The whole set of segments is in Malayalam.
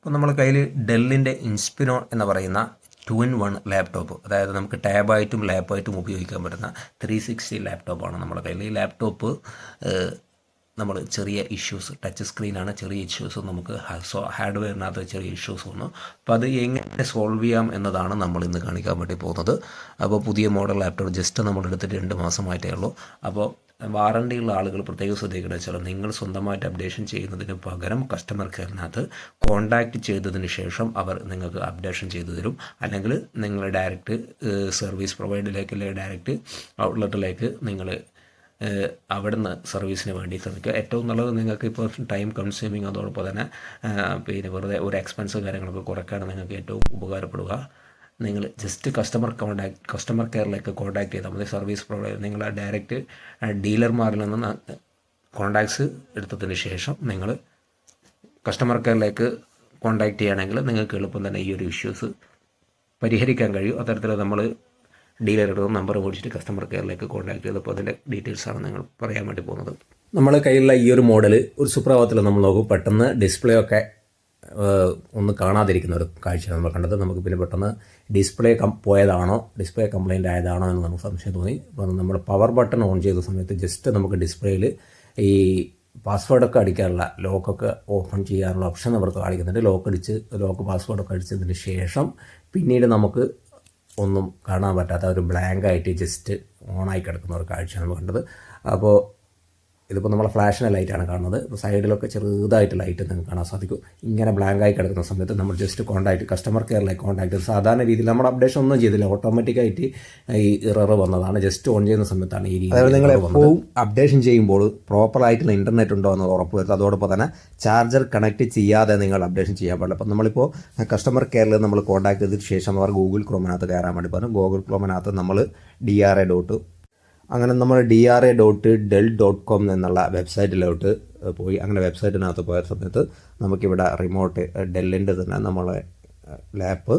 അപ്പോൾ നമ്മുടെ കയ്യിൽ ഡെല്ലിൻ്റെ ഇൻസ്പിരോൺ എന്ന് പറയുന്ന 2-in-1 ലാപ്ടോപ്പ്, അതായത് നമുക്ക് ടാബായിട്ടും ലാപ്പായിട്ടും ഉപയോഗിക്കാൻ പറ്റുന്ന 360 ലാപ്ടോപ്പാണ് നമ്മുടെ കയ്യിൽ. ഈ ലാപ്ടോപ്പ് നമ്മൾ ചെറിയ ഇഷ്യൂസ്, ടച്ച് സ്ക്രീനാണ്, ചെറിയ ഇഷ്യൂസ് നമുക്ക് ഹാർഡ്വെയറിനകത്ത് ചെറിയ ഇഷ്യൂസ് വന്നു. അപ്പോൾ അത് എങ്ങനെ സോൾവ് ചെയ്യാം എന്നതാണ് നമ്മൾ ഇന്ന് കാണിക്കാൻ വേണ്ടി പോകുന്നത്. അപ്പോൾ പുതിയ മോഡൽ ലാപ്ടോപ്പ് ജസ്റ്റ് നമ്മൾ എടുത്തിട്ട് 2 മാസമായിട്ടേ ഉള്ളൂ. അപ്പോൾ വാറണ്ടിയുള്ള ആളുകൾ പ്രത്യേകം ശ്രദ്ധിക്കുന്നത് വെച്ചാൽ നിങ്ങൾ സ്വന്തമായിട്ട് അപ്ഡേഷൻ ചെയ്യുന്നതിന് പകരം കസ്റ്റമർ കെയറിനകത്ത് കോൺടാക്റ്റ് ചെയ്തതിന് ശേഷം അവർ നിങ്ങൾക്ക് അപ്ഡേഷൻ ചെയ്തു തരും. അല്ലെങ്കിൽ നിങ്ങൾ ഡയറക്റ്റ് സർവീസ് പ്രൊവൈഡറിലേക്ക് അല്ലെങ്കിൽ ഡയറക്റ്റ് ഔട്ട്ലെറ്റിലേക്ക് നിങ്ങൾ അവിടുന്ന് സർവീസിന് വേണ്ടി ശ്രമിക്കുക. ഏറ്റവും നല്ലത് നിങ്ങൾക്ക് ഇപ്പോൾ ടൈം കൺസ്യൂമിങ്, അതോടൊപ്പം തന്നെ പിന്നെ വെറുതെ ഒരു എക്സ്പെൻസ് കാര്യങ്ങളൊക്കെ കുറയ്ക്കാൻ നിങ്ങൾക്ക് ഏറ്റവും ഉപകാരപ്പെടുക. നിങ്ങൾ ജസ്റ്റ് കസ്റ്റമർ കെയറിലേക്ക് കോൺടാക്ട് ചെയ്താൽ മതി. സർവീസ് പ്രൊവൈഡർ നിങ്ങൾ ഡയറക്റ്റ് ഡീലർമാരിൽ നിന്ന് കോൺടാക്ട്സ് എടുത്തതിന് ശേഷം നിങ്ങൾ കസ്റ്റമർ കെയറിലേക്ക് കോൺടാക്ട് ചെയ്യുകയാണെങ്കിൽ നിങ്ങൾക്ക് എളുപ്പം തന്നെ ഈ ഒരു ഇഷ്യൂസ് പരിഹരിക്കാൻ കഴിയും. അത്തരത്തിൽ നമ്മൾ ഡീലറുടെ നമ്പർ മേടിച്ചിട്ട് കസ്റ്റമർ കെയറിലേക്ക് കോൺടാക്ട് ചെയ്തപ്പോൾ അതിൻ്റെ ഡീറ്റെയിൽസാണ് നിങ്ങൾ പറയാൻ വേണ്ടി പോകുന്നത്. നമ്മുടെ കയ്യിലുള്ള ഈ ഒരു മോഡൽ ഒരു സുപ്രഭാതത്തിൽ നമ്മൾ നോക്കും, പെട്ടെന്ന് ഡിസ്പ്ലേ ഒക്കെ ഒന്ന് കാണാതിരിക്കുന്ന ഒരു കാഴ്ചയാണ് നമ്മൾ കണ്ടത്. നമുക്ക് പിന്നെ പെട്ടെന്ന് ഡിസ്പ്ലേ പോയതാണോ, ഡിസ്പ്ലേ കംപ്ലൈൻ്റ് ആയതാണോ എന്ന് നമുക്ക് സംശയം തോന്നി. അപ്പോൾ നമ്മൾ പവർ ബട്ടൺ ഓൺ ചെയ്ത സമയത്ത് ജസ്റ്റ് നമുക്ക് ഡിസ്പ്ലേയിൽ ഈ പാസ്വേഡൊക്കെ അടിക്കാനുള്ള, ലോക്കൊക്കെ ഓപ്പൺ ചെയ്യാനുള്ള ഓപ്ഷൻ അവർക്ക് കാണിക്കുന്നുണ്ട്. ലോക്ക് പാസ്വേഡൊക്കെ അടിച്ചതിന് ശേഷം പിന്നീട് നമുക്ക് ഒന്നും കാണാൻ പറ്റാത്ത ഒരു ബ്ലാങ്ക് ആയിട്ട് ജസ്റ്റ് ഓണായി കിടക്കുന്ന ഒരു കാഴ്ചയാണ് നമ്മൾ കണ്ടത്. അപ്പോൾ ഇതിപ്പോൾ നമ്മളെ ഫ്ലാഷിൻ്റെ ലൈറ്റാണ് കാണുന്നത്. ഇപ്പോൾ സൈഡിലൊക്കെ ചെറുതായിട്ട് ലൈറ്റ് നിങ്ങൾക്ക് കാണാൻ സാധിക്കും. ഇങ്ങനെ ബ്ലാങ്കായി കിടക്കുന്ന സമയത്ത് നമ്മൾ ജസ്റ്റ് കസ്റ്റമർ കെയറിലേക്ക് കോൺടാക്ട് ചെയ്ത് സാധാരണ രീതിയിൽ നമ്മൾ അപ്ഡേഷൻ ഒന്നും ചെയ്തില്ല, ഓട്ടോമാറ്റിക്കായിട്ട് ഈ ഇറർ വന്നതാണ്. ജസ്റ്റ് ഓൺ ചെയ്യുന്ന സമയത്താണ് ഈ രീതി. അതായത് നിങ്ങൾ എപ്പോഴും അപ്ഡേഷൻ ചെയ്യുമ്പോൾ പ്രോപ്പറായിട്ടുള്ള ഇൻ്റർനെറ്റ് ഉണ്ടോ എന്ന് ഉറപ്പ് വരുത്തുക. അതോടൊപ്പം തന്നെ ചാർജർ കണക്ട് ചെയ്യാതെ നിങ്ങൾ അപ്ഡേഷൻ ചെയ്യാൻ പാടില്ല. അപ്പോൾ നമ്മളിപ്പോൾ കസ്റ്റമർ കെയറിൽ നമ്മൾ കോൺടാക്ട് ചെയ്തതിന് ശേഷം അവർ ഗൂഗിൾ ക്രോമിനകത്ത് കയറാൻ വേണ്ടി പറഞ്ഞു. ഗൂഗിൾ ക്രോമിനകത്ത് നമ്മൾ അങ്ങനെ നമ്മൾ DRA.Dell.com എന്നുള്ള വെബ്സൈറ്റിലോട്ട് പോയി. അങ്ങനെ വെബ്സൈറ്റിനകത്ത് പോയ സമയത്ത് നമുക്കിവിടെ റിമോട്ട് ഡെല്ലിൻ്റെ തന്നെ നമ്മളെ ലാപ്പ്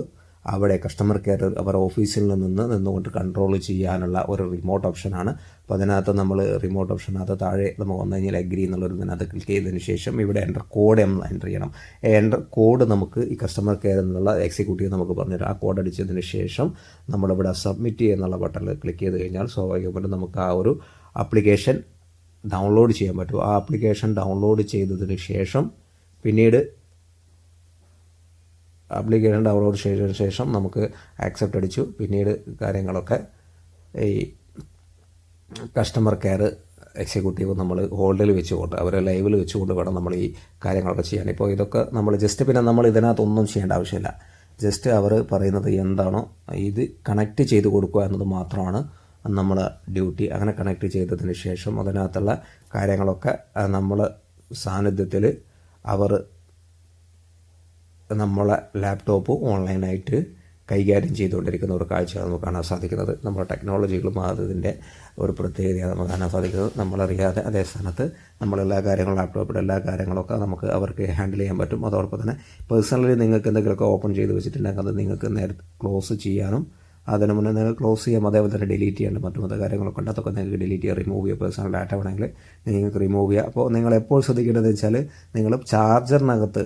അവിടെ കസ്റ്റമർ കെയർ അവർ ഓഫീസിൽ നിന്നുകൊണ്ട് കൺട്രോൾ ചെയ്യാനുള്ള ഒരു റിമോട്ട് ഓപ്ഷനാണ്. അപ്പോൾ അതിനകത്ത് നമ്മൾ റിമോട്ട് ഓപ്ഷനകത്ത് താഴെ നമുക്ക് വന്നു കഴിഞ്ഞാൽ അഗ്രി എന്നുള്ളൊരു ഇതിനകത്ത് ക്ലിക്ക് ചെയ്തതിന് ശേഷം ഇവിടെ കോഡ് നമ്മൾ എൻ്റർ ചെയ്യണം. കോഡ് നമുക്ക് ഈ കസ്റ്റമർ കെയർ എന്നുള്ള എക്സിക്യൂട്ടീവ് നമുക്ക് പറഞ്ഞുതരും. ആ കോഡ് അടിച്ചതിന് ശേഷം നമ്മളിവിടെ സബ്മിറ്റ് എന്നുള്ള ബട്ടണിൽ ക്ലിക്ക് ചെയ്ത് കഴിഞ്ഞാൽ സ്വാഭാവികമായിട്ടും നമുക്ക് ആ ഒരു ആപ്ലിക്കേഷൻ ഡൗൺലോഡ് ചെയ്യാൻ പറ്റും. ആ ആപ്ലിക്കേഷൻ ഡൗൺലോഡ് ചെയ്തതിന് ശേഷം പിന്നീട് ആപ്ലിക്കേഷൻ ഡൗൺലോഡ് ചെയ്തതിന് ശേഷം നമുക്ക് ആക്സെപ്റ്റ് അടിച്ചു. പിന്നീട് കാര്യങ്ങളൊക്കെ ഈ കസ്റ്റമർ കെയർ എക്സിക്യൂട്ടീവ് നമ്മൾ ഹോൾഡിൽ വെച്ചുകൊണ്ട് അവരെ ലൈവിൽ വെച്ചുകൊണ്ട് വേണം നമ്മൾ ഈ കാര്യങ്ങളൊക്കെ ചെയ്യാൻ. ഇപ്പോൾ ഇതൊക്കെ നമ്മൾ ജസ്റ്റ് പിന്നെ നമ്മൾ ഇതിനകത്തൊന്നും ചെയ്യേണ്ട ആവശ്യമില്ല. ജസ്റ്റ് അവർ പറയുന്നത് എന്താണോ ഇത് കണക്റ്റ് ചെയ്ത് കൊടുക്കുക എന്നത് മാത്രമാണ് നമ്മളെ ഡ്യൂട്ടി. അങ്ങനെ കണക്റ്റ് ചെയ്തതിന് ശേഷം അതിനകത്തുള്ള കാര്യങ്ങളൊക്കെ നമ്മൾ സാന്നിധ്യത്തിൽ അവർ നമ്മളെ ലാപ്ടോപ്പ് ഓൺലൈനായിട്ട് കൈകാര്യം ചെയ്തുകൊണ്ടിരിക്കുന്ന ഒരു കാഴ്ചയാണ് നമുക്ക് കാണാൻ സാധിക്കുന്നത്. നമ്മുടെ ടെക്നോളജികളും അതിൻ്റെ ഒരു പ്രത്യേകതയാണ് നമുക്ക് കാണാൻ സാധിക്കുന്നത്. നമ്മളറിയാതെ അതേ സ്ഥാനത്ത് നമ്മളെല്ലാ കാര്യങ്ങളും ലാപ്ടോപ്പിൻ്റെ എല്ലാ കാര്യങ്ങളൊക്കെ നമുക്ക് അവർക്ക് ഹാൻഡിൽ ചെയ്യാൻ പറ്റും. അതോടൊപ്പം തന്നെ പേഴ്സണലി നിങ്ങൾക്ക് എന്തെങ്കിലുമൊക്കെ ഓപ്പൺ ചെയ്ത് വെച്ചിട്ടുണ്ടെങ്കിൽ അത് നിങ്ങൾക്ക് നേരത്തെ ക്ലോസ് ചെയ്യാനും അതിന് മുന്നേ നിങ്ങൾക്ക് ക്ലോസ് ചെയ്യാം. അതേപോലെ തന്നെ ഡിലീറ്റ് ചെയ്യേണ്ട മറ്റു കാര്യങ്ങളൊക്കെ ഉണ്ട്. അതൊക്കെ നിങ്ങൾക്ക് ഡിലീറ്റ് ചെയ്യുക, റിമൂവ് ചെയ്യുക. പേഴ്സണൽ ഡാറ്റ വേണമെങ്കിൽ നിങ്ങൾക്ക് റിമൂവ് ചെയ്യുക. അപ്പോൾ നിങ്ങൾ എപ്പോൾ ശ്രദ്ധിക്കേണ്ടതെന്ന് വെച്ചാൽ നിങ്ങൾ ചാർജറിനകത്ത്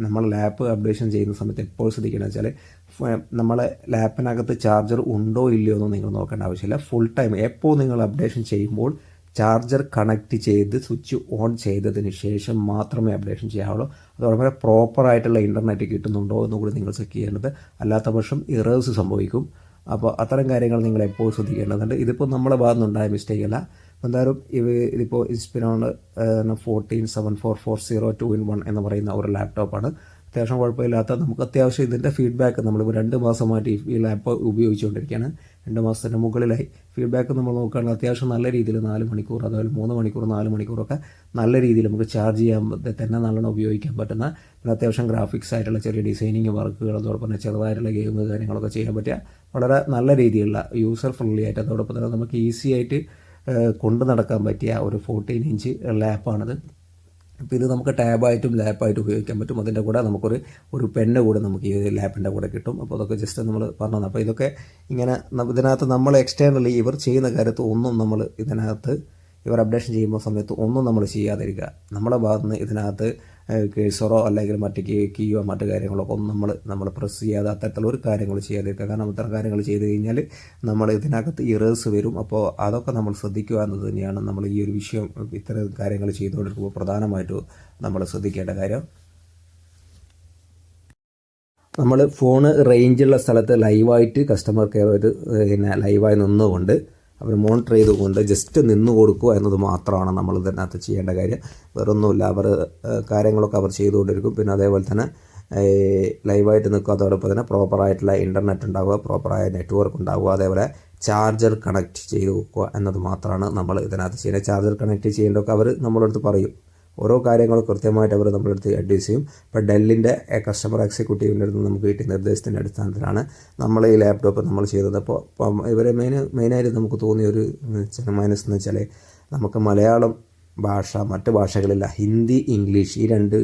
നമ്മൾ ലാപ്പ് അപ്ഡേഷൻ ചെയ്യുന്ന സമയത്ത് എപ്പോൾ ശ്രദ്ധിക്കേണ്ടതെന്ന് വെച്ചാൽ നമ്മളെ ലാപ്പിനകത്ത് ചാർജർ ഉണ്ടോ ഇല്ലയോ എന്ന് നിങ്ങൾ നോക്കേണ്ട ആവശ്യമില്ല. ഫുൾ ടൈം എപ്പോൾ നിങ്ങൾ അപ്ഡേഷൻ ചെയ്യുമ്പോൾ ചാർജർ കണക്ട് ചെയ്ത് സ്വിച്ച് ഓൺ ചെയ്തതിന് ശേഷം മാത്രമേ അപ്ഡേഷൻ ചെയ്യാവുള്ളൂ. അതോടൊപ്പം പ്രോപ്പറായിട്ടുള്ള ഇൻ്റർനെറ്റ് കിട്ടുന്നുണ്ടോ എന്നുകൂടി നിങ്ങൾ ചെക്ക് ചെയ്യേണ്ടത്. അല്ലാത്ത പക്ഷം ഇറേഴ്സ് സംഭവിക്കും. അപ്പോൾ അത്തരം കാര്യങ്ങൾ നിങ്ങൾ എപ്പോൾ ശ്രദ്ധിക്കേണ്ടതുണ്ട്. ഇതിപ്പോൾ നമ്മളെ ഭാഗത്തുനിന്നുണ്ടായ മിസ്റ്റേക്ക് അല്ല. എന്തായാലും ഇതിപ്പോൾ ഇൻസ്പിരോൺ 147440 2-in-1 എന്ന് പറയുന്ന ഒരു ലാപ്ടോപ്പാണ്. അത്യാവശ്യം കുഴപ്പമില്ലാത്ത, നമുക്ക് അത്യാവശ്യം ഇതിൻ്റെ ഫീഡ്ബാക്ക് നമ്മളിപ്പോൾ 2 മാസമായിട്ട് ഈ ലാപ്പ് ഉപയോഗിച്ചുകൊണ്ടിരിക്കുകയാണ്. 2 മാസത്തിൻ്റെ മുകളിലായി. ഫീഡ്ബാക്ക് നമ്മൾ നോക്കുകയാണെങ്കിൽ അത്യാവശ്യം നല്ല രീതിയിൽ 4 മണിക്കൂർ, അതുപോലെ 3 മണിക്കൂർ 4 മണിക്കൂറൊക്കെ നല്ല രീതിയിൽ നമുക്ക് ചാർജ് ചെയ്യാൻ തന്നെ നല്ലോണം ഉപയോഗിക്കാൻ പറ്റുന്ന, പിന്നെ അത്യാവശ്യം ഗ്രാഫിക്സ് ആയിട്ടുള്ള ചെറിയ ഡിസൈനിങ് വർക്കുകൾ, അതോടൊപ്പം തന്നെ ചെറുതായിട്ടുള്ള ഗെയിം കാര്യങ്ങളൊക്കെ ചെയ്യാൻ പറ്റിയ വളരെ നല്ല രീതിയിലുള്ള യൂസർ ഫ്രണ്ട്ലി ആയിട്ട്, അതോടൊപ്പം തന്നെ നമുക്ക് ഈസി ആയിട്ട് കൊണ്ടു നടക്കാൻ പറ്റിയ ഒരു 14 ഇഞ്ച് ലാപ്പാണിത്. അപ്പോൾ ഇത് നമുക്ക് ടാബായിട്ടും ലാപ്പായിട്ടും ഉപയോഗിക്കാൻ പറ്റും. അതിൻ്റെ കൂടെ ഒരു പെണ്ണ് കൂടെ നമുക്ക് ഈ ലാപ്പിൻ്റെ കൂടെ കിട്ടും. അപ്പോൾ അതൊക്കെ ജസ്റ്റ് നമ്മൾ പറഞ്ഞത്. അപ്പോൾ ഇതൊക്കെ ഇങ്ങനെ ഇതിനകത്ത് നമ്മൾ എക്സ്റ്റേണലി ഇവർ ചെയ്യുന്ന കാര്യത്ത് ഒന്നും നമ്മൾ ഇതിനകത്ത് ഇവർ അപ്ഡേഷൻ ചെയ്യുമ്പോൾ സമയത്ത് ഒന്നും നമ്മൾ ചെയ്യാതിരിക്കുക. നമ്മുടെ ഭാഗത്തുനിന്ന് ഇതിനകത്ത് കേഴ്സറോ അല്ലെങ്കിൽ മറ്റ് കീയോ മറ്റു കാര്യങ്ങളൊക്കെ ഒന്നും നമ്മൾ പ്രസ് ചെയ്യാതെ അത്തരത്തിലുള്ള ഒരു കാര്യങ്ങൾ ചെയ്യാതിരിക്കുക. കാരണം ഇത്തരം കാര്യങ്ങൾ ചെയ്ത് കഴിഞ്ഞാൽ നമ്മൾ ഇതിനകത്ത് ഇറേഴ്സ് വരും. അപ്പോൾ അതൊക്കെ നമ്മൾ ശ്രദ്ധിക്കുക എന്നത് തന്നെയാണ് നമ്മൾ ഈ ഒരു വിഷയം ഇത്തരം കാര്യങ്ങൾ ചെയ്തുകൊണ്ടിരിക്കുമ്പോൾ പ്രധാനമായിട്ടും നമ്മൾ ശ്രദ്ധിക്കേണ്ട കാര്യം. നമ്മൾ ഫോണ് റേഞ്ചുള്ള സ്ഥലത്ത് ലൈവായിട്ട് കസ്റ്റമർ കെയർ ഒരു ലൈവായി നിന്നുകൊണ്ട് അവർ മോണിറ്റർ ചെയ്തുകൊണ്ട് ജസ്റ്റ് നിന്ന് കൊടുക്കുക എന്നത് മാത്രമാണ് നമ്മൾ ഇതിനകത്ത് ചെയ്യേണ്ട കാര്യം. വേറൊന്നുമില്ല. അവർ കാര്യങ്ങളൊക്കെ അവർ ചെയ്തുകൊണ്ടിരിക്കും. പിന്നെ അതേപോലെ തന്നെ ലൈവായിട്ട് നിൽക്കുക. അതോടൊപ്പം തന്നെ പ്രോപ്പറായിട്ടുള്ള ഇൻ്റർനെറ്റ് ഉണ്ടാവുക, പ്രോപ്പറായ നെറ്റ്വർക്ക് ഉണ്ടാവുക, അതേപോലെ ചാർജർ കണക്ട് ചെയ്ത് വെക്കുക എന്നത് മാത്രമാണ് നമ്മൾ ഇതിനകത്ത് ചെയ്യുന്നത്. ചാർജർ കണക്ട് ചെയ്യേണ്ടതൊക്കെ അവർ നമ്മളടുത്ത് പറയും. ഓരോ കാര്യങ്ങളും കൃത്യമായിട്ട് അവർ നമ്മളടുത്ത് അഡ്വൈസ് ചെയ്യും. ഇപ്പോൾ ഡെല്ലിൻ്റെ കസ്റ്റമർ എക്സിക്യൂട്ടീവിൻ്റെ അടുത്ത് നമുക്ക് കിട്ടിയ നിർദ്ദേശത്തിൻ്റെ അടിസ്ഥാനത്തിലാണ് നമ്മൾ ഈ ലാപ്ടോപ്പ് നമ്മൾ ചെയ്തത്. അപ്പോൾ ഇവരെ മെയിനായിട്ട് നമുക്ക് തോന്നിയ ഒരു മൈനസ് എന്ന് വെച്ചാൽ നമുക്ക് മലയാളം ഭാഷ മറ്റ് ഭാഷകളില്ല, ഹിന്ദി ഇംഗ്ലീഷ് ഈ 2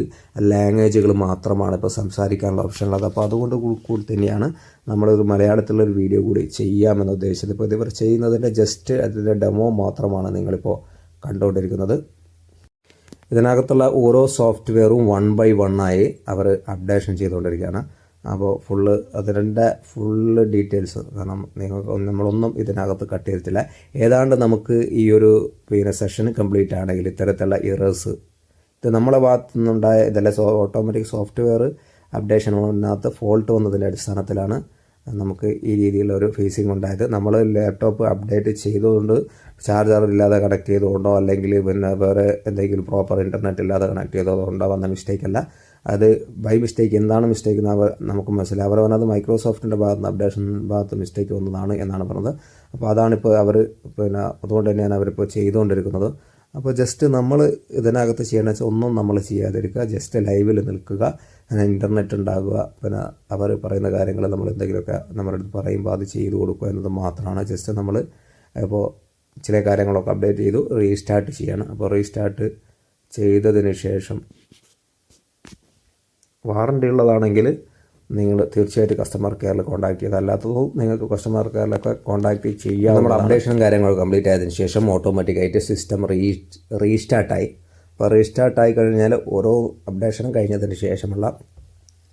ലാംഗ്വേജുകൾ മാത്രമാണ് ഇപ്പോൾ സംസാരിക്കാനുള്ള ഓപ്ഷൻ ഉള്ളത്. അപ്പോൾ അതുകൊണ്ട് കൂടി തന്നെയാണ് നമ്മളൊരു മലയാളത്തിലുള്ളൊരു വീഡിയോ കൂടി ചെയ്യാമെന്ന് ഉദ്ദേശിച്ചത്. ഇപ്പോൾ ഇവർ ചെയ്യുന്നതിൻ്റെ ജസ്റ്റ് അതിൻ്റെ ഡെമോ മാത്രമാണ് നിങ്ങളിപ്പോൾ കണ്ടുകൊണ്ടിരിക്കുന്നത്. ഇതിനകത്തുള്ള ഓരോ സോഫ്റ്റ്വെയറും 1 by 1 ആയി അവർ അപ്ഡേഷൻ ചെയ്തുകൊണ്ടിരിക്കുകയാണ്. അപ്പോൾ അതിൻ്റെ ഫുള്ള് ഡീറ്റെയിൽസ്, കാരണം നമ്മളൊന്നും ഇതിനകത്ത് കട്ട് ചെയ്തിട്ടില്ല. ഏതാണ്ട് നമുക്ക് ഈ ഒരു സെഷൻ കംപ്ലീറ്റ് ആണെങ്കിൽ ഇത്തരത്തിലുള്ള ഇറേഴ്സ് ഇത് നമ്മളെ ഭാഗത്തു നിന്നുണ്ടായ ഇതല്ല ഓട്ടോമാറ്റിക് സോഫ്റ്റ്വെയർ അപ്ഡേഷനകത്ത് ഫോൾട്ട് വന്നതിൻ്റെ അടിസ്ഥാനത്തിലാണ് നമുക്ക് ഈ രീതിയിലൊരു ഫേസിങ് ഉണ്ടായത്. നമ്മൾ ലാപ്ടോപ്പ് അപ്ഡേറ്റ് ചെയ്തുകൊണ്ട് ചാർജർ ഇല്ലാതെ കണക്ട് ചെയ്തുകൊണ്ടോ അല്ലെങ്കിൽ പിന്നെ വേറെ എന്തെങ്കിലും പ്രോപ്പർ ഇൻ്റർനെറ്റ് ഇല്ലാതെ കണക്ട് ചെയ്തതുകൊണ്ടോ വന്ന മിസ്റ്റേക്കല്ല. അത് ബൈ മിസ്റ്റേക്ക് എന്താണ് മിസ്റ്റേക്ക് എന്ന് നമുക്ക് മനസ്സിലായി. അവർ പറഞ്ഞത് മൈക്രോസോഫ്റ്റിൻ്റെ ഭാഗത്ത് അപ്ഡേഷൻ ഭാഗത്ത് മിസ്റ്റേക്ക് വന്നതാണ് എന്നാണ് പറഞ്ഞത്. അപ്പോൾ അതാണിപ്പോൾ അവർ അതുകൊണ്ട് തന്നെയാണ് അവരിപ്പോൾ ചെയ്തുകൊണ്ടിരിക്കുന്നത്. അപ്പോൾ ജസ്റ്റ് നമ്മൾ ഇതിനകത്ത് ചെയ്യണമെന്ന് വെച്ചാൽ ഒന്നും നമ്മൾ ചെയ്യാതിരിക്കുക, ജസ്റ്റ് ലൈവിൽ നിൽക്കുക, ഇൻ്റർനെറ്റ് ഉണ്ടാകുക, പിന്നെ അവർ പറയുന്ന കാര്യങ്ങൾ നമ്മൾ എന്തെങ്കിലുമൊക്കെ നമ്മുടെ അടുത്ത് പറയുമ്പോൾ അത് ചെയ്തു കൊടുക്കുക എന്നത് മാത്രമാണ്. ജസ്റ്റ് നമ്മൾ ഇപ്പോൾ ചില കാര്യങ്ങളൊക്കെ അപ്ഡേറ്റ് ചെയ്തു റീസ്റ്റാർട്ട് ചെയ്യണം. അപ്പോൾ റീസ്റ്റാർട്ട് ചെയ്തതിന് ശേഷം വാറണ്ടി ഉള്ളതാണെങ്കിൽ നിങ്ങൾ തീർച്ചയായിട്ടും കസ്റ്റമർ കെയറിൽ കോൺടാക്ട് ചെയ്ത്, അല്ലാത്തതും നിങ്ങൾക്ക് കസ്റ്റമർ കെയറിലൊക്കെ കോൺടാക്ട് ചെയ്യാം. നമ്മുടെ അപ്ഡേഷനും കാര്യങ്ങളും കംപ്ലീറ്റ് ആയതിനു ശേഷം ഓട്ടോമാറ്റിക്കായിട്ട് സിസ്റ്റം റീസ്റ്റാർട്ടായി. അപ്പോൾ റീസ്റ്റാർട്ടായി കഴിഞ്ഞാൽ ഓരോ അപ്ഡേഷനും കഴിഞ്ഞതിന് ശേഷമുള്ള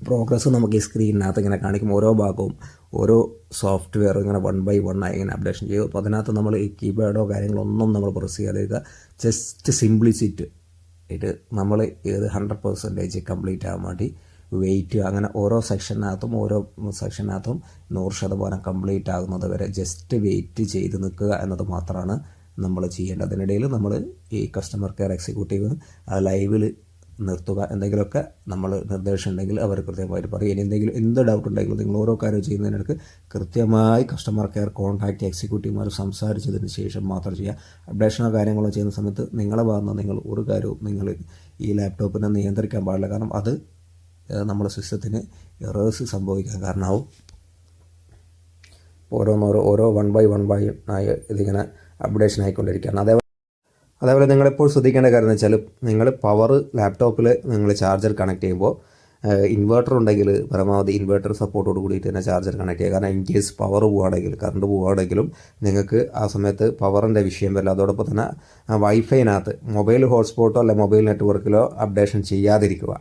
പ്രോഗ്രസ് നമുക്ക് ഈ സ്ക്രീനിനകത്ത് ഇങ്ങനെ കാണിക്കും. ഓരോ ഭാഗവും ഓരോ സോഫ്റ്റ്വെയർ ഇങ്ങനെ 1 by 1 ആയി ഇങ്ങനെ അപ്ഡേഷൻ ചെയ്യും. അപ്പോൾ അതിനകത്ത് നമ്മൾ ഈ കീബോർഡോ കാര്യങ്ങളൊന്നും നമ്മൾ പ്രസ് ചെയ്യാതിരിക്കുക. ജസ്റ്റ് സിംപ്ലിസിറ്റ് ഇത് നമ്മൾ 100% കംപ്ലീറ്റ് ആകാൻ വേണ്ടി വെയിറ്റ്, അങ്ങനെ ഓരോ സെക്ഷനകത്തും 100% കംപ്ലീറ്റ് ആകുന്നത് വരെ ജസ്റ്റ് വെയിറ്റ് ചെയ്ത് നിൽക്കുക എന്നത് മാത്രമാണ് നമ്മൾ ചെയ്യേണ്ടത്. അതിനിടയിൽ നമ്മൾ ഈ കസ്റ്റമർ കെയർ എക്സിക്യൂട്ടീവ് ലൈവിൽ നിർത്തുക. എന്തെങ്കിലുമൊക്കെ നമ്മൾ നിർദ്ദേശം ഉണ്ടെങ്കിൽ അവർ കൃത്യമായിട്ട് പറയും. ഇനി എന്ത് ഡൗട്ട് ഉണ്ടെങ്കിലും നിങ്ങൾ ഓരോ കാര്യം ചെയ്യുന്നതിനിടയ്ക്ക് കൃത്യമായി കസ്റ്റമർ കെയർ കോൺടാക്റ്റ് എക്സിക്യൂട്ടീവുമാർ സംസാരിച്ചതിന് ശേഷം മാത്രം ചെയ്യുക. അപ്ഡേഷനോ കാര്യങ്ങളോ ചെയ്യുന്ന സമയത്ത് നിങ്ങളെ ഭാഗത്ത് നിങ്ങൾ ഒരു കാര്യവും നിങ്ങൾ ഈ ലാപ്ടോപ്പിനെ നിയന്ത്രിക്കാൻ പാടില്ല. കാരണം അത് നമ്മുടെ സിസ്റ്റത്തിന് എറേഴ്സ് സംഭവിക്കാൻ കാരണമാവും. ഓരോ 1 by 1 ആയി ഇതിങ്ങനെ അപ്ഡേഷൻ ആയിക്കൊണ്ടിരിക്കുകയാണ്. അതേപോലെ നിങ്ങളിപ്പോൾ ശ്രദ്ധിക്കേണ്ട കാര്യം എന്ന് വെച്ചാൽ നിങ്ങൾ പവർ ലാപ്ടോപ്പിൽ നിങ്ങൾ ചാർജർ കണക്ട് ചെയ്യുമ്പോൾ ഇൻവെർട്ടർ ഉണ്ടെങ്കിൽ പരമാവധി ഇൻവെർട്ടർ സപ്പോർട്ടോട് കൂടിയിട്ട് തന്നെ ചാർജർ കണക്ട് ചെയ്യുക. കാരണം ഇൻ കേസ് പവർ പോവുകയാണെങ്കിൽ കറണ്ട് പോവുകയാണെങ്കിലും നിങ്ങൾക്ക് ആ സമയത്ത് പവറിൻ്റെ വിഷയം വരില്ല. അതോടൊപ്പം തന്നെ വൈഫൈനകത്ത് മൊബൈൽ ഹോട്ട്സ്പോട്ടോ അല്ലെ മൊബൈൽ നെറ്റ്വർക്കിലോ അപ്ഡേഷൻ ചെയ്യാതിരിക്കുക.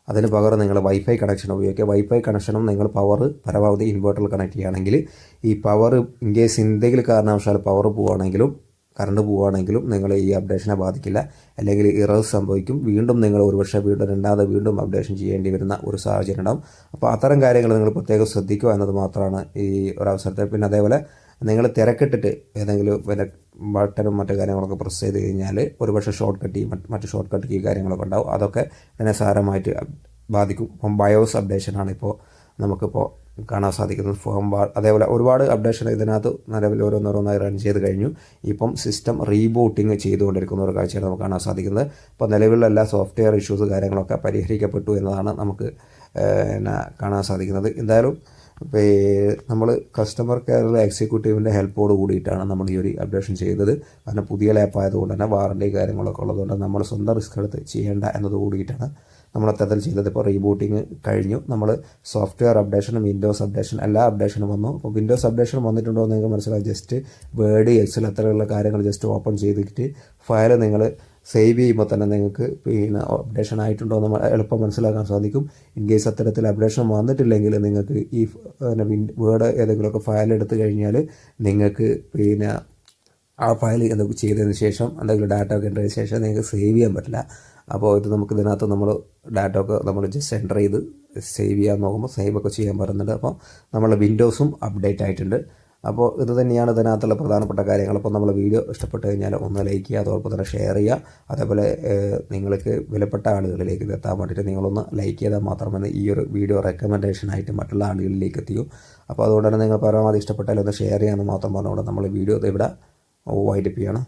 അതിന് പകരം നിങ്ങൾ വൈഫൈ കണക്ഷൻ ഉപയോഗിക്കുക. വൈഫൈ കണക്ഷനും നിങ്ങൾ പവർ പരമാവധി ഇൻവെർട്ടറിൽ കണക്ട് ചെയ്യുകയാണെങ്കിൽ ഈ പവർ ഇൻ കേസ് എന്തെങ്കിലും കാരണവശാൽ പവർ പോവുകയാണെങ്കിലും കറണ്ട് പോവുകയാണെങ്കിലും നിങ്ങൾ ഈ അപ്ഡേഷനെ ബാധിക്കില്ല. അല്ലെങ്കിൽ ഇറേഴ്സ് സംഭവിക്കും. വീണ്ടും നിങ്ങൾ ഒരുപക്ഷെ വീണ്ടും അപ്ഡേഷൻ ചെയ്യേണ്ടി വരുന്ന ഒരു സാഹചര്യം ഉണ്ടാകും. അപ്പോൾ അത്തരം കാര്യങ്ങൾ നിങ്ങൾ പ്രത്യേകം ശ്രദ്ധിക്കുക എന്നത് മാത്രമാണ് ഈ ഒരവസരത്തിൽ. പിന്നെ അതേപോലെ നിങ്ങൾ തിരക്കിട്ടിട്ട് ഏതെങ്കിലും ബട്ടനും മറ്റു കാര്യങ്ങളൊക്കെ പ്രസ് ചെയ്ത് കഴിഞ്ഞാൽ ഒരുപക്ഷെ ഷോർട്ട് കട്ട് മറ്റ് ഷോർട്ട് കട്ട് കീ കാര്യങ്ങളൊക്കെ ഉണ്ടാവും. അതൊക്കെ ഇതിനെ സാരമായിട്ട് ബാധിക്കും. ഇപ്പം ബയോസ് അപ്ഡേഷനാണ് ഇപ്പോൾ നമുക്കിപ്പോൾ കാണാൻ സാധിക്കുന്നത്. അതേപോലെ ഒരുപാട് അപ്ഡേഷൻ ഇതിനകത്ത് നിലവിൽ ഓരോന്നോരോന്നായി റൺ ചെയ്ത് കഴിഞ്ഞു. ഇപ്പം സിസ്റ്റം റീബൂട്ടിങ് ചെയ്തുകൊണ്ടിരിക്കുന്ന ഒരു കാഴ്ചയാണ് നമുക്ക് കാണാൻ സാധിക്കുന്നത്. ഇപ്പോൾ നിലവിലുള്ള എല്ലാ സോഫ്റ്റ്വെയർ ഇഷ്യൂസ് കാര്യങ്ങളൊക്കെ പരിഹരിക്കപ്പെട്ടു എന്നതാണ് നമുക്ക് കാണാൻ സാധിക്കുന്നത്. എന്തായാലും നമ്മൾ കസ്റ്റമർ കെയറിലെ എക്സിക്യൂട്ടീവിൻ്റെ ഹെൽപ്പോട് കൂടിയിട്ടാണ് നമ്മൾ ഈ ഒരു അപ്ഡേഷൻ ചെയ്തത്. കാരണം പുതിയ ലാപ്പ് ആയതുകൊണ്ട് തന്നെ വാറണ്ടി കാര്യങ്ങളൊക്കെ ഉള്ളതുകൊണ്ട് നമ്മൾ സ്വന്തം റിസ്ക് എടുത്ത് ചെയ്യേണ്ട എന്നത് കൂടിയിട്ടാണ് നമ്മൾ അത്തരത്തിൽ ചെയ്തത്. ഇപ്പോൾ റീബൂട്ടിങ് കഴിഞ്ഞു. നമ്മൾ സോഫ്റ്റ്വെയർ അപ്ഡേഷനും വിൻഡോസ് അപ്ഡേഷൻ എല്ലാ അപ്ഡേഷനും വന്നു. അപ്പോൾ വിൻഡോസ് അപ്ഡേഷൻ വന്നിട്ടുണ്ടോ എന്ന് നിങ്ങൾക്ക് മനസ്സിലായി. ജസ്റ്റ് വേർഡ് എക്സൽ അത്തരമുള്ള കാര്യങ്ങൾ ജസ്റ്റ് ഓപ്പൺ ചെയ്തിട്ട് ഫയൽ നിങ്ങൾ സേവ് ചെയ്യുമ്പോൾ തന്നെ നിങ്ങൾക്ക് പിന്നെ അപ്ഡേഷൻ ആയിട്ടുണ്ടോ എന്ന് എളുപ്പം മനസ്സിലാക്കാൻ സാധിക്കും. ഇൻ കേസ് അത്തരത്തിൽ അപ്ഡേഷൻ വന്നിട്ടില്ലെങ്കിൽ നിങ്ങൾക്ക് ഈ വേർഡ് ഏതെങ്കിലുമൊക്കെ ഫയൽ എടുത്തു കഴിഞ്ഞാൽ നിങ്ങൾക്ക് പിന്നെ ആ ഫയൽ എന്തൊക്കെ ചെയ്തതിന് ശേഷം എന്തെങ്കിലും ഡാറ്റ ഒക്കെ എൻ്റർ ചെയ്തതിന് ശേഷം നിങ്ങൾക്ക് സേവ് ചെയ്യാൻ പറ്റില്ല. അപ്പോൾ ഇത് നമുക്ക് ഇതിനകത്ത് നമ്മൾ ഡാറ്റ ഒക്കെ നമ്മൾ ജസ്റ്റ് എൻ്റർ ചെയ്ത് സേവ് ചെയ്യാൻ നോക്കുമ്പോൾ സേവ് ഒക്കെ ചെയ്യാൻ പറ്റുന്നുണ്ട്. അപ്പോൾ നമ്മളെ വിൻഡോസും അപ്ഡേറ്റ് ആയിട്ടുണ്ട്. അപ്പോൾ ഇത് തന്നെയാണ് ഇതിനകത്തുള്ള പ്രധാനപ്പെട്ട കാര്യങ്ങൾ. അപ്പോൾ നമ്മൾ വീഡിയോ ഇഷ്ടപ്പെട്ട് കഴിഞ്ഞാൽ ഒന്ന് ലൈക്ക് ചെയ്യുക, അതോടൊപ്പം തന്നെ ഷെയർ ചെയ്യുക. അതേപോലെ നിങ്ങൾക്ക് വിലപ്പെട്ട ആളുകളിലേക്ക് ഇത് എത്താൻ വേണ്ടിയിട്ട് നിങ്ങളൊന്ന് ലൈക്ക് ചെയ്താൽ മാത്രമേ ഈ ഒരു വീഡിയോ റെക്കമെൻഡേഷനായിട്ട് മറ്റുള്ള ആളുകളിലേക്ക് എത്തിയൂ. അപ്പോൾ അതുകൊണ്ട് തന്നെ നിങ്ങൾ പരമാവധി ഇഷ്ടപ്പെട്ടാൽ ഒന്ന് ഷെയർ ചെയ്യാമെന്ന് മാത്രം പറഞ്ഞുകൊണ്ട് നമ്മൾ വീഡിയോ ഇവിടെ വൈൻഡപ്പ് ചെയ്യണം.